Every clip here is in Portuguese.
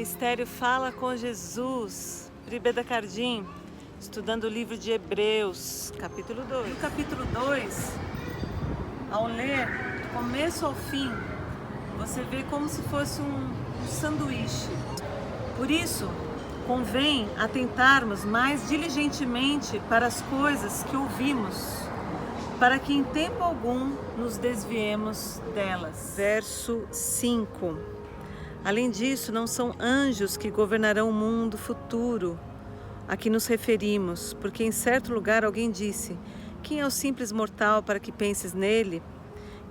Ministério Fala com Jesus, Pribeda Cardim, estudando o livro de Hebreus, capítulo 2. No capítulo 2, ao ler do começo ao fim, você vê como se fosse um sanduíche. Por isso, convém atentarmos mais diligentemente para as coisas que ouvimos, para que em tempo algum nos desviemos delas. Verso 5. Além disso, não são anjos que governarão o mundo futuro a que nos referimos, porque em certo lugar alguém disse: quem é o simples mortal para que penses nele?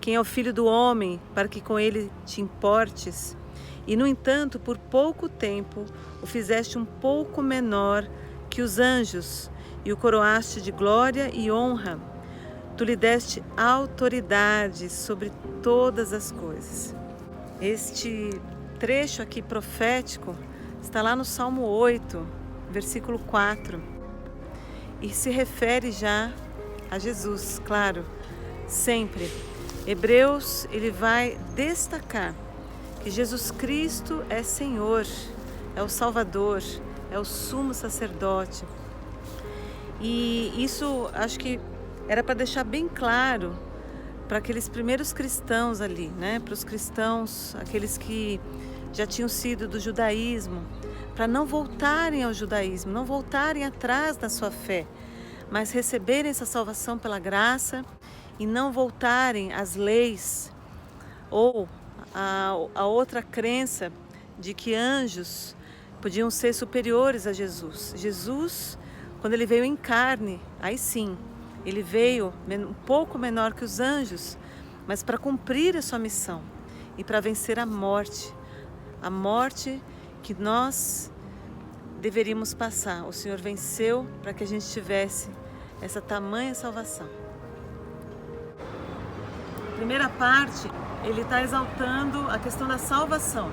Quem é o filho do homem para que com ele te importes? E, no entanto, por pouco tempo o fizeste um pouco menor que os anjos e o coroaste de glória e honra. Tu lhe deste autoridade sobre todas as coisas. Este trecho aqui profético está lá no Salmo 8, versículo 4, e se refere já a Jesus, claro, sempre. Hebreus, ele vai destacar que Jesus Cristo é Senhor, é o Salvador, é o sumo sacerdote. E isso acho que era para deixar bem claro para aqueles primeiros cristãos ali, né? Para os cristãos, aqueles que já tinham sido do judaísmo, para não voltarem ao judaísmo, não voltarem atrás da sua fé, mas receberem essa salvação pela graça e não voltarem às leis ou a outra crença de que anjos podiam ser superiores a Jesus. Jesus, quando ele veio em carne, aí sim, ele veio um pouco menor que os anjos, mas para cumprir a sua missão e para vencer a morte que nós deveríamos passar. O Senhor venceu para que a gente tivesse essa tamanha salvação. A primeira parte, ele está exaltando a questão da salvação.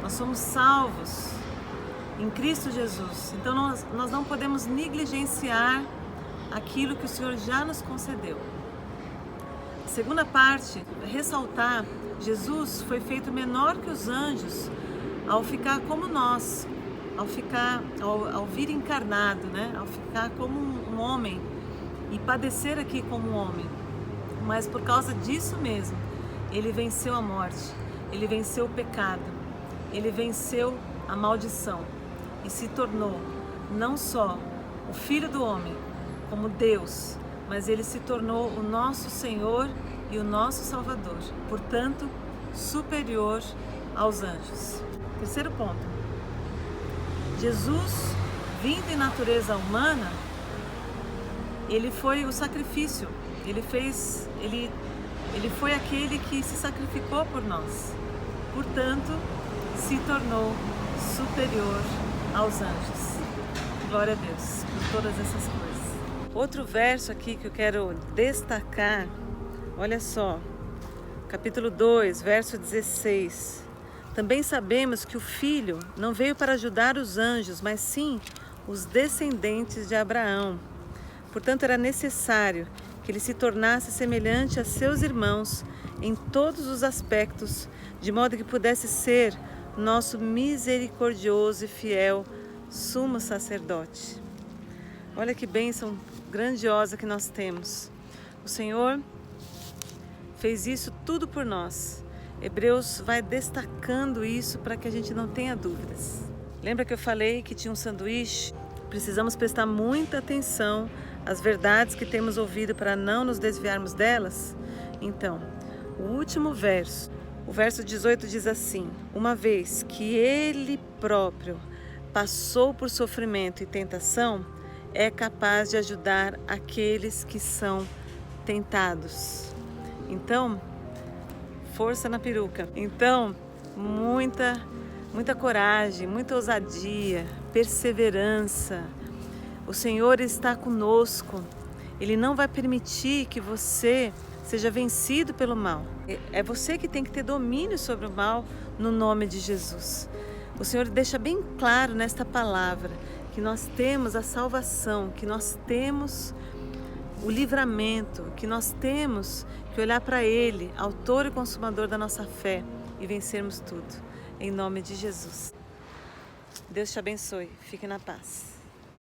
Nós somos salvos em Cristo Jesus, então nós não podemos negligenciar aquilo que o Senhor já nos concedeu. A segunda parte, ressaltar, Jesus foi feito menor que os anjos ao ficar como nós, ao vir encarnado, né? Ao ficar como um homem e padecer aqui como um homem. Mas por causa disso mesmo, ele venceu a morte, ele venceu o pecado, ele venceu a maldição e se tornou não só o Filho do homem, como Deus, mas ele se tornou o nosso Senhor e o nosso Salvador, portanto, superior aos anjos. Terceiro ponto. Jesus, vindo em natureza humana, ele foi o sacrifício, ele foi aquele que se sacrificou por nós, portanto, se tornou superior aos anjos. Glória a Deus por todas essas coisas. Outro verso aqui que eu quero destacar, olha só, capítulo 2, verso 16. Também sabemos que o Filho não veio para ajudar os anjos, mas sim os descendentes de Abraão. Portanto, era necessário que ele se tornasse semelhante a seus irmãos em todos os aspectos, de modo que pudesse ser nosso misericordioso e fiel sumo sacerdote. Olha que bênção grandiosa que nós temos. O Senhor fez isso tudo por nós. Hebreus vai destacando isso para que a gente não tenha dúvidas. Lembra que eu falei que tinha um sanduíche? Precisamos prestar muita atenção às verdades que temos ouvido para não nos desviarmos delas? Então, o último verso, o verso 18 diz assim: uma vez que Ele próprio passou por sofrimento e tentação, é capaz de ajudar aqueles que são tentados. Então, força na peruca. Então, muita coragem, muita ousadia, perseverança. O Senhor está conosco. Ele não vai permitir que você seja vencido pelo mal. É você que tem que ter domínio sobre o mal no nome de Jesus. O Senhor deixa bem claro nesta palavra que nós temos a salvação, que nós temos o livramento, que nós temos que olhar para Ele, autor e consumador da nossa fé, e vencermos tudo, em nome de Jesus. Deus te abençoe. Fique na paz.